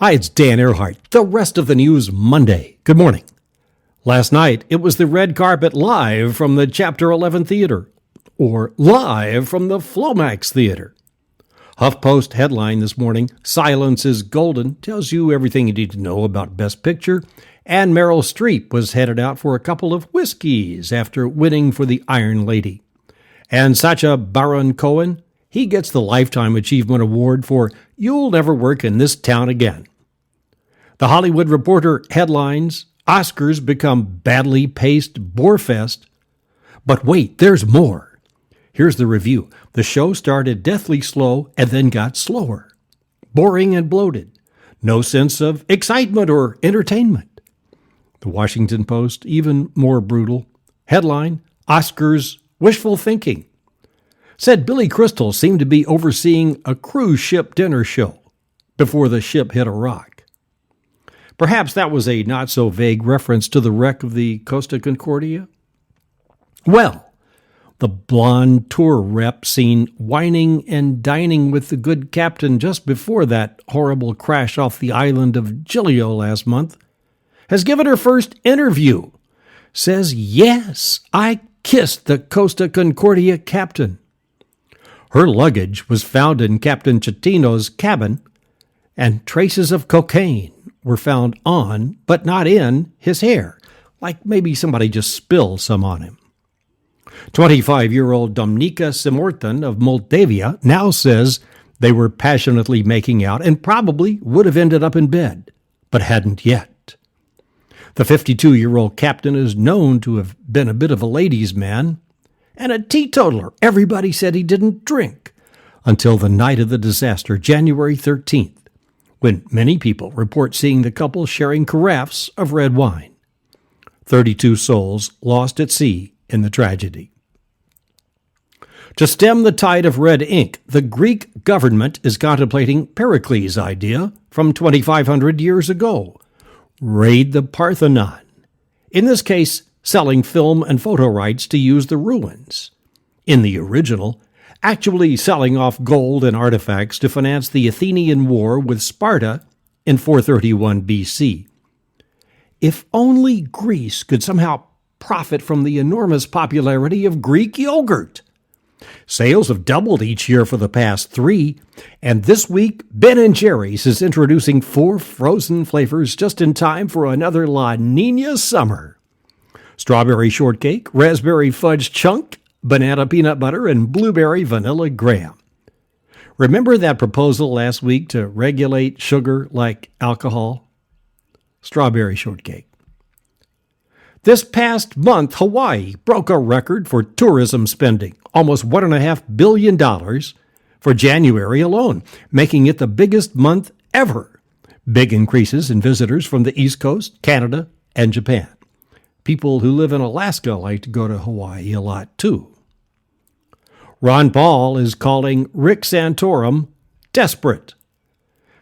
Hi, it's Dan Earhart. The rest of the news Monday. Good morning. Last night, it was the red carpet live from the Chapter 11 Theater, or live from the Flomax Theater. HuffPost headline this morning, Silence is Golden, tells you everything you need to know about Best Picture, and Meryl Streep was headed out for a couple of whiskeys after winning for the Iron Lady. And Sacha Baron Cohen, he gets the Lifetime Achievement Award for You'll Never Work in This Town Again. The Hollywood Reporter headlines, Oscars become badly paced borefest. But wait, there's more. Here's the review. The show started deathly slow and then got slower. Boring and bloated. No sense of excitement or entertainment. The Washington Post, even more brutal. Headline, Oscars wishful thinking. Said Billy Crystal seemed to be overseeing a cruise ship dinner show before the ship hit a rock. Perhaps that was a not-so-vague reference to the wreck of the Costa Concordia? Well, the blonde tour rep seen whining and dining with the good captain just before that horrible crash off the island of Giglio last month has given her first interview. Says, yes, I kissed the Costa Concordia captain. Her luggage was found in Captain Chatino's cabin, and traces of cocaine were found on, but not in, his hair, like maybe somebody just spilled some on him. 25-year-old Dominika Simorton of Moldavia now says they were passionately making out and probably would have ended up in bed, but hadn't yet. The 52-year-old captain is known to have been a bit of a ladies' man and a teetotaler. Everybody said he didn't drink until the night of the disaster, January 13th. When many people report seeing the couple sharing carafes of red wine. 32 souls lost at sea in the tragedy. To stem the tide of red ink, the Greek government is contemplating Pericles' idea from 2,500 years ago. Raid the Parthenon. In this case, selling film and photo rights to use the ruins. In the original, actually selling off gold and artifacts to finance the Athenian war with Sparta in 431 BC. If only Greece could somehow profit from the enormous popularity of Greek yogurt. Sales have doubled each year for the past 3, and this week Ben & Jerry's is introducing 4 frozen flavors just in time for another La Niña summer. Strawberry shortcake, raspberry fudge chunk, banana peanut butter, and blueberry vanilla graham. Remember that proposal last week to regulate sugar like alcohol? Strawberry shortcake. This past month, Hawaii broke a record for tourism spending, almost $1.5 billion for January alone, making it the biggest month ever. Big increases in visitors from the East Coast, Canada, and Japan. People who live in Alaska like to go to Hawaii a lot, too. Ron Paul is calling Rick Santorum desperate.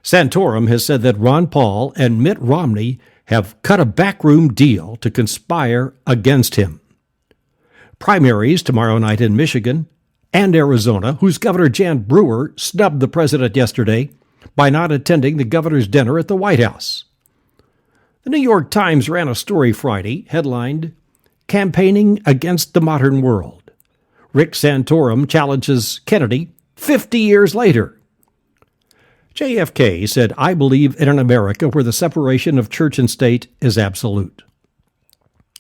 Santorum has said that Ron Paul and Mitt Romney have cut a backroom deal to conspire against him. Primaries tomorrow night in Michigan and Arizona, whose Governor Jan Brewer snubbed the president yesterday by not attending the governor's dinner at the White House. The New York Times ran a story Friday headlined, Campaigning Against the Modern World. Rick Santorum challenges Kennedy 50 years later. JFK said, I believe in an America where the separation of church and state is absolute.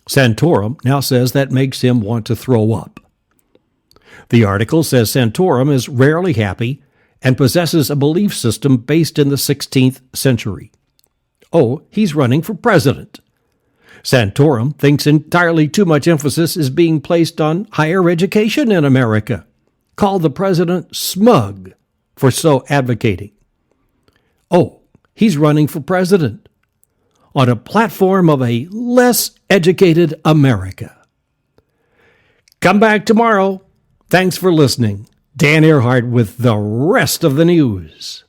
Santorum now says that makes him want to throw up. The article says Santorum is rarely happy and possesses a belief system based in the 16th century. Oh, he's running for president. Santorum thinks entirely too much emphasis is being placed on higher education in America. Called the president Smug for so advocating. Oh, he's running for president on a platform of a less educated America. Come back tomorrow. Thanks for listening. Dan Earhart with the rest of the news.